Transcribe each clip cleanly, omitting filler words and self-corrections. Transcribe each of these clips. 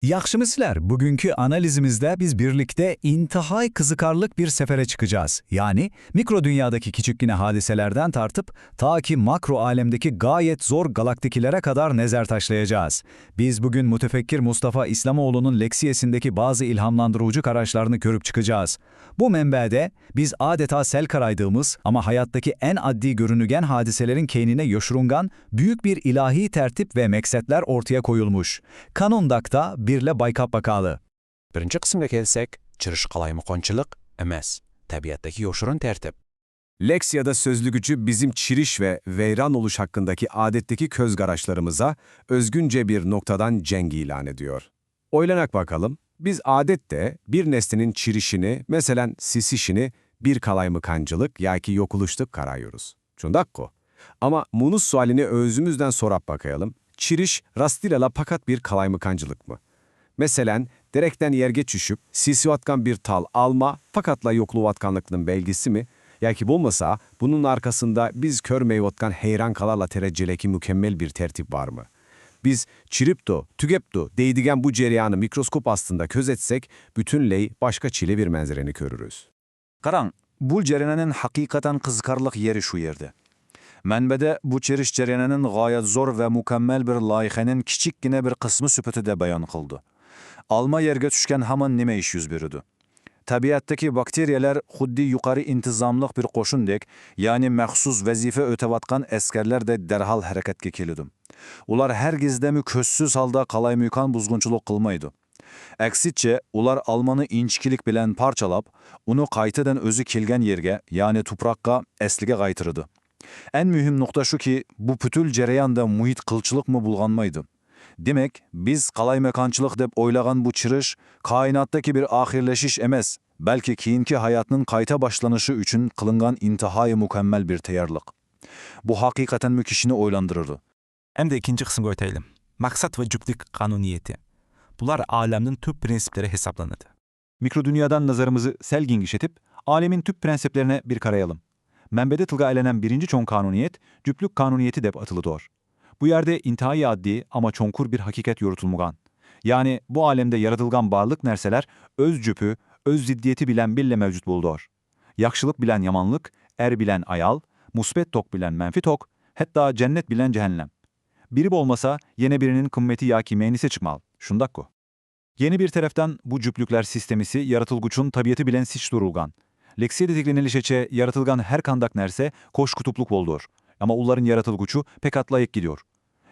Yaxşımıslar, bugünkü analizimizde biz birlikte intihay kızıkarlık bir sefere çıkacağız. Yani mikro dünyadaki küçük hadiselerden tartıp ta ki makro alemdeki gayet zor galaktikilere kadar nezer taşlayacağız. Biz bugün mütefekkir Mustafa İslamoğlu'nun leksiyesindeki bazı ilhamlandırıcı karaşlarını görüp çıkacağız. Bu menbede biz adeta sel karaydığımız ama hayattaki en addi görünügen hadiselerin keynine yoşurungan büyük bir ilahi tertip ve meksetler ortaya koyulmuş. Kanundakta birle baykap bakalı. Birinchi qismga kelsak, chirish qalaymuqonchilik emas, tabiatdagi yoshurun tertip. Leksiyada sözlügücü bizim çiriş ve veyran oluş hakkındaki adetteki köz garaşlarımıza özgünce bir noktadan cenk ilan ediyor. Oylanak bakalım, biz adette bir nesnenin çirişini, mesela sisişini bir kalaymıkancılık yaki yokuluştuk karayıyoruz. Çundakko. Ama munuz sualini özümüzden sorap bakayalım, çiriş rastilala pakat bir kalaymıkancılık mı? Mesela direkten yerge çüşüp sisivatkan bir tal alma fakatla yokluvatkanlıkının belgesi mi? Ya ki bulmasa bunun arkasında biz kör meyvatkan heyran kalarla terecceleki mükemmel bir tertip var mı? Biz çiripto, tügepto değdigen bu cereyanı mikroskop astında közetsek bütün ley başka çile bir manzareni görürüz. Qarang, bu jarayonning haqiqatan qiziqarli yeri shu yerda. Manbada bu chirish jarayonining g'oyat zo'r va mukammal bir loyihaning kichikkina bir qismi sifatida bayon qildi. Alma yerga tushgan hamon nima ish yuz berdi? Tabiatdagi bakteriyalar xuddi yuqori intizomliq bir qo'shindek, ya'ni maxsus vazifa o'tayotgan askarlardek darhol harakatga keladi. Ular hargizdami ko'zsiz holda qalaymuykan buzg'unchilik qilmaydi. Aksicha, ular almani inchkilik bilan parchalab, uni qaytadan o'zi kelgan yerga, ya'ni tuproqqa asliga qaytiradi. En mühim nokta şu ki, bu pütül jarayonda muhit qilchilikmi bulganmaydı. Demek, biz qalaymakanchilik deb oylagan bu chirish, kainattaki bir ahirleşiş emas, belki keyinki hayatının qayta başlanışı üçün kılıngan intihai mükemmel bir tayyorlik. Bu hakikaten mü kishini oylandırırdı. Hem de ikinci kısımga o'taylik. Maksat ve cüplük kanuniyeti. Bular alemnin tüp prensipleri hesaplanıdı. Mikro dünyadan nazarımızı selgin işletip, alemin tüp prensiplerine bir karayalım. Menbede tılga elenen birinci çoğun kanuniyet, cüplük kanuniyeti dep atılıdır. Bu yerde intihai addi ama çonkur bir hakikat yorutulmugan. Yani bu alemde yaratılgan varlık nerseler öz cüpü, öz ziddiyeti bilen bille mevcut buldur. Yakşılık bilen yamanlık, er bilen ayal, musbet tok bilen menfi tok, hatta cennet bilen cehennem. Biri olmasa yine birinin kımmeti yaki meynise çıkmal. Şundakko. Yeni bir taraftan bu cüplükler sistemisi yaratılguçun tabiatı bilen siç durulgan. Leksiye dediklenilişeçe yaratılgan her kandak nerse koş kutupluk boldur. Ama onların yaratılguçu pek atlayık gidiyor.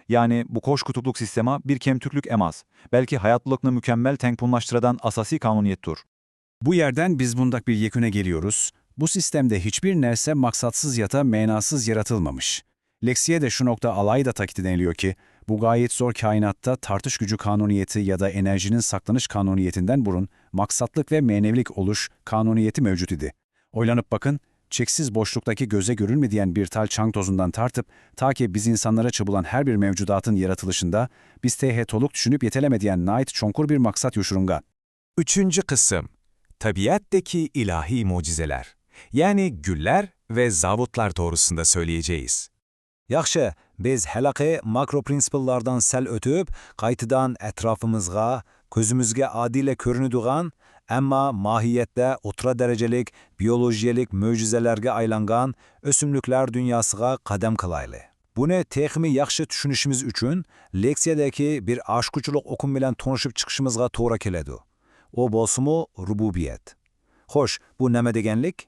Yani bu koş kutupluk sistema bir kemtürklük emaz. Belki hayatlılıkını mükemmel tenkpunlaştıradan asasi kanuniyettur. Bu yerden biz bundak bir yeküne geliyoruz. Bu sistemde hiçbir nerse maksatsız yata menasız yaratılmamış. Leksiye de şu nokta alayda taklit ediliyor ki, bu gayet zor kainatta tartış gücü kanuniyeti ya da enerjinin saklanış kanuniyetinden burun, maksatlık ve menevlik oluş kanuniyeti mevcut idi. Oylanıp bakın, çeksiz boşluktaki göze görülmeyen bir tal çang tozundan tartıp, ta ki biz insanlara çabulan her bir mevcudatın yaratılışında, biz tehetoluk düşünüp yetelemediyen nait çonkur bir maksat yoşurunga. Üçüncü kısım, tabiattaki ilahi mucizeler, yani güller ve zavutlar doğrusunda söyleyeceğiz. Yaxşı, biz helaqi makro prinsiplardan sel ötüp, qaytıdan etrafımızga, közümüzge adile körünüdüğün, emma mahiyette otura derecelik, biyolojiyelik möcüzelerge aylangan ösümlükler dünyasıga qadam kılaylı. Bunu texmi yaxşı düşünüşümüz üçün, leksiyadaki bir aşkuçuluk okum bilen tonuşup çıkışımızga toğra keledi. O bolsumu rububiyet. Hoş, bu neme degenlik?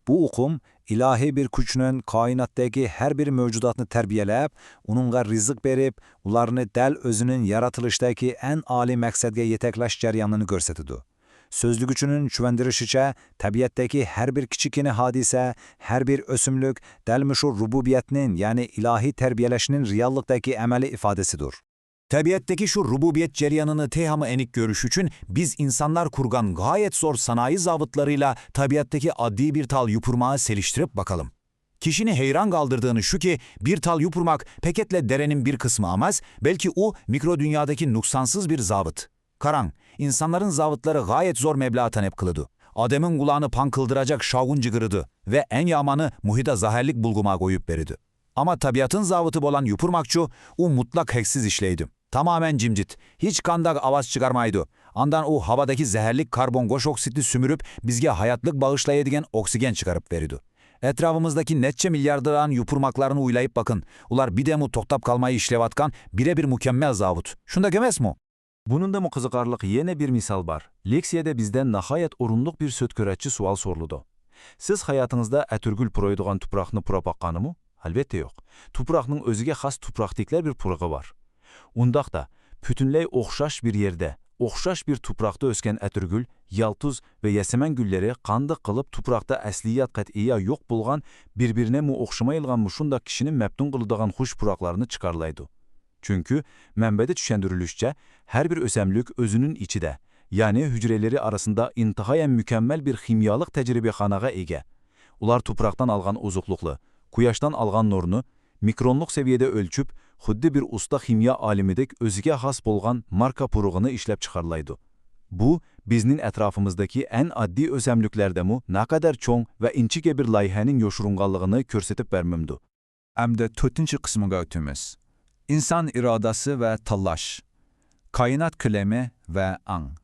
Bu okum, ilahi bir küçünün kainattaki her bir mevcudatını terbiyelep, onunla rizık berip, ularını del özünün yaratılıştaki en âli məqsədge yeteklaş jaryanını görsetidu. Sözlügüçünün çüvendirişiçe, tabiattaki her bir kiçikini hadise, her bir ösümlük, delmişu rububiyetinin yani ilahi terbiyeleşinin reallıktaki emeli ifadesidir. Tabiattaki şu rububiyet ceryanını tehamı enik görüş için biz insanlar kurgan gayet zor sanayi zavıtlarıyla tabiattaki addi bir tal yupurmağı seliştirip bakalım. Kişini heyran kaldırdığını şu ki bir tal yupurmak peketle derenin bir kısmı amaz, belki o mikro dünyadaki nuksansız bir zavıt. Karang, insanların zavıtları gayet zor meblağ tanep kılıdı. Adem'in kulağını pankıldıracak şavun cıgırıdı ve en yamanı muhida zaherlik bulguma koyup beridi. Ama tabiatın zavıtı bolan yupurmakçu, o mutlak heksiz işleydi. Tamamen cimcit. Hiç kandak avaz çıkarmaydı. Andan o havadaki zehirlik karbongoş oksiti sümürüp bizge hayatlık bağışlayadigan oksigen çıkarıp veriyordu. Etrafımızdaki netçe milyardıran yupurmaklarını uylayıp bakın. Ular bir demu toktap kalmayı işlevatkan birebir mükemmel zavut. Şunda emes mi? Bunun da mı kızıkarlık yine bir misal var. Leksiyada bizden nahayet orunluk bir sötköretçi sual soruludu. Siz hayatınızda etürgül puroyduğun tupraqını pura baqqanı mı? Elbette yok. Tupraqның özüge xas tupraqdikler bir purığı var. Undaq da, bütünley oxşaş bir yerde, oxşaş bir tupraqda ösken etürgül, yaltuz ve yesemen gülleri qandı qılıp tupraqda əsliyat qət'iyya yox bulğan, birbirine mu oxşamayılğan muşunda kişinin məbdun qılıdığan xuş puraqlarını çıkarlaydı. Çünkü mənbədə düşəndürülüşçə, her bir ösemlük özünün içide, yani hücreleri arasında intihayen mükemmel bir ximyalıq təcrübexanağa ege. Ular tupraqdan alğan ozuqluqlu, kuyaşdan alğan nurunu, mikronluq seviyede ölçüp, xuddi bir usta ximya alimidek özüge has bolğan marka puruğunu işlep çıkarlaydı. Bu, biznin etrafımızdaki en addi ösemlüklerde mu ne kadar çoğ ve inçike bir layihənin yoşurunğallığını körsetip vermemdu. Əmdə 4-cü qismiga ötümüz. İnsan iradası ve tallaş. Kainat külemi ve an.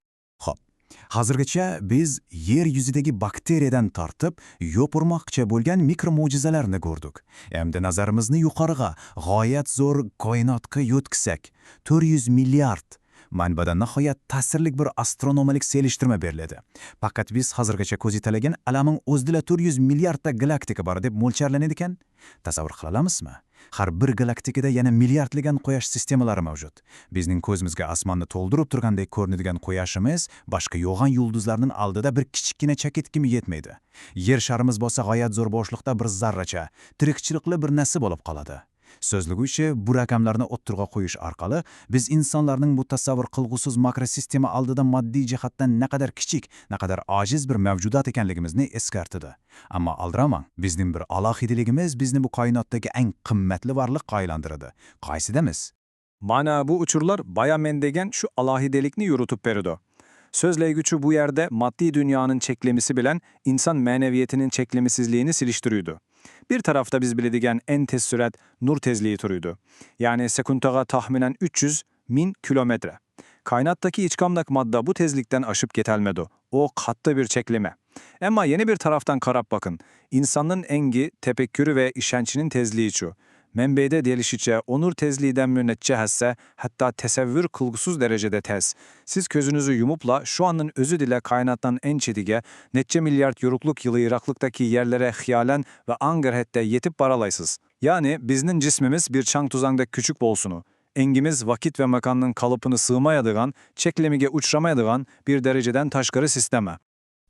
Hazırgacha biz yer yüzidagi bakteriyadan tartib, yopurmoqcha bo'lgan mikro mo'jizalarni ko'rdik. Endi nazarimizni yuqoriga, g'oyat zo'r koinotga yo'tkizsak, 400 milliard manbada nihoyat ta'sirli bir astronomik selishtirma beriladi. Faqat biz hozirgacha ko'z yetalagan alamin o'zida 400 milliardta galaktika bor deb mo'ljallanadi ekan. Tasavvur qila olamizmi? Har bir galaktikada yana milliardlagan quyosh sistemalari mavjud. Bizning ko'zimizga osmonni to'ldirib turgandek ko'rinadigan quyoshimiz boshqa yo'g'on yulduzlarning oldida bir kichikgina chakit kimi yetmaydi. Yer sharimiz bo'lsa g'oyat zo'r bo'shliqda bir zarracha, tirikchilikli bir narsa bo'lib qoladi. So'zlaguchi bu raqamlarni o'ttirg'a qo'yish orqali biz insonlarning bu tasavvur qilg'usiz makrosistema oldida moddiy jihatdan naqadar kichik, naqadar ojiz bir mavjudot ekanligimizni eskartidi. Ammo aldiramang, bizning bir alohidaligimiz bizni bu koinotdagi eng qimmatli varliqqa aylantiradi. Qaysidamiz? Mana bu uçurlar baya mendegen şu alahidelikni yorutup beridi. Sözleygüçü bu yerde maddi dünyanın çeklemisi bilen insan meneviyetinin çeklemisizliğini siliştiriyordu. Bir tarafta biz biledigen en tez sürat nur tezliği turuydu. Yani sekundaga tahminen 300.000 kilometre. Kainattaki içkamdak madda bu tezlikten aşıp getelmedi. O katlı bir çekleme. Ama yeni bir taraftan karap bakın. İnsanın engi, tefekkürü ve işençinin tezliği şu. Menbeyde delişiçe onur tezliğiden münnetçe hesse, hatta tesevvür kılgısız derecede tez. Siz közünüzü yumupla şu anın özü dile kainattan en çetige, netçe milyard yorukluk yılı Iraklıktaki yerlere hiyalen ve angırhette yetip baralaysız. Yani biznin cismimiz bir çang tuzangda küçük bolsunu. Engimiz vakit ve mekanın kalıpını sığmayadığan, çeklemige uçramayadığan bir dereceden taşkarı sisteme.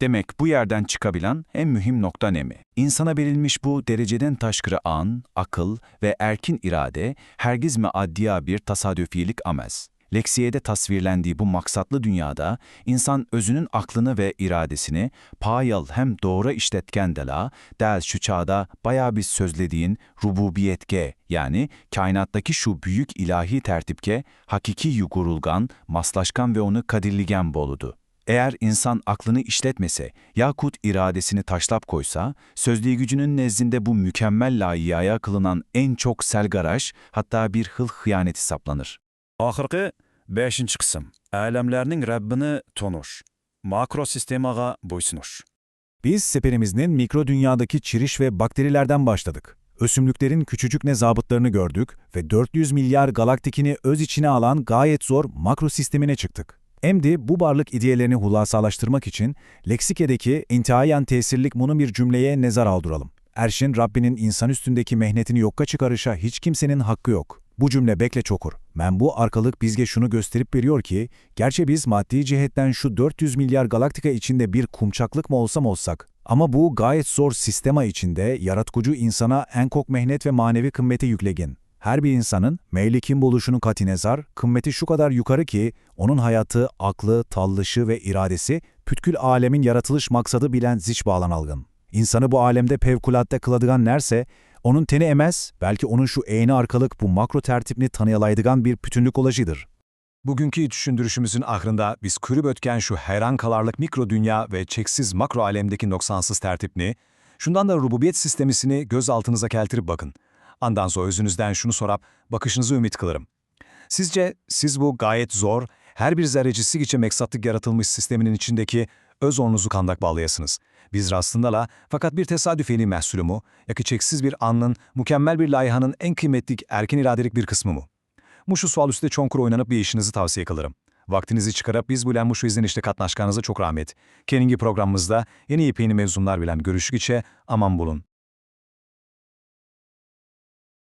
Demek bu yerden çıkabilen en mühim nokta ne mi? İnsana verilmiş bu dereceden taşkırı an, akıl ve erkin irade hergiz mi addiya bir tasadüfilik amez. Leksiyede tasvirlendiği bu maksatlı dünyada insan özünün aklını ve iradesini payal hem doğru işletken dela, del şu çağda bayağı bir sözlediğin rububiyetke yani kainattaki şu büyük ilahi tertipke hakiki yugurulgan, maslaşkan ve onu kadirligen boludu. Eğer insan aklını işletmese yakut iradesini taşlap koysa, sözlüğü gücünün nezdinde bu mükemmel layihaya kılınan en çok selgaraş, hatta bir hıl hıyaneti saplanır. Ahırqı 5-ci qism. Aləmlərinin Rəbbini tonuş. Makro sistemağa boysunuş. Biz seperimizin mikro dünyadaki çiriş ve bakterilerden başladık. Ösümlüklerin küçücük nezabıtlarını gördük ve 400 milyar galaktikini öz içine alan gayet zor makro sistemine çıktık. Emdi bu varlık ideyelerini hulasalaştırmak için leksikedeki intihayen tesirlik bunu bir cümleye nezar aldıralım. Erşin Rabbinin insan üstündeki mehnetini yokka çıkarışa hiç kimsenin hakkı yok. Bu cümle bekle çokur. Men bu arkalık bizge şunu gösterip veriyor ki, gerçi biz maddi cihetten şu 400 milyar galaktika içinde bir kumçaklık mı olsak, ama bu gayet zor sistema içinde yaratkucu insana en kok mehnet ve manevi kımmeti yüklegin. Her bir insanın meylikin buluşunun katinezar, kımmeti şu kadar yukarı ki, onun hayatı, aklı, tallışı ve iradesi, pütkül alemin yaratılış maksadı bilen ziç bağlan algın. İnsanı bu alemde fevkulatte kıladıgan nerse, onun teni emez, belki onun şu eğni arkalık bu makro tertipini tanıyalaydıgan bir bütünlük olajıdır. Bugünkü düşündürüşümüzün ahırında biz kürüp ötken şu hayran kalarlık mikro dünya ve çeksiz makro alemdeki noksansız tertipni, şundan da rububiyet sistemisini göz altınıza keltirip bakın. Andan sonra özünüzden şunu sorap, bakışınızı ümit kılırım. Sizce siz bu gayet zor, her bir zerrecisi için meksatlık yaratılmış sisteminin içindeki öz onunuzu kandak bağlayasınız. Biz rastında la fakat bir tesadüfeni məhsulü mu, ya çeksiz bir anın, mükemmel bir layıhanın en kıymetlik erken iradelik bir kısmı mı? Muşu sual üstüde çonkur oynanıp bir işinizi tavsiye kılırım. Vaktinizi çıkarıp biz bilen muşu izlenişte katnaşkanıza çok rahmet. Keningi programımızda yeni yepyeni mevzumlar bilen görüşük içe aman bulun.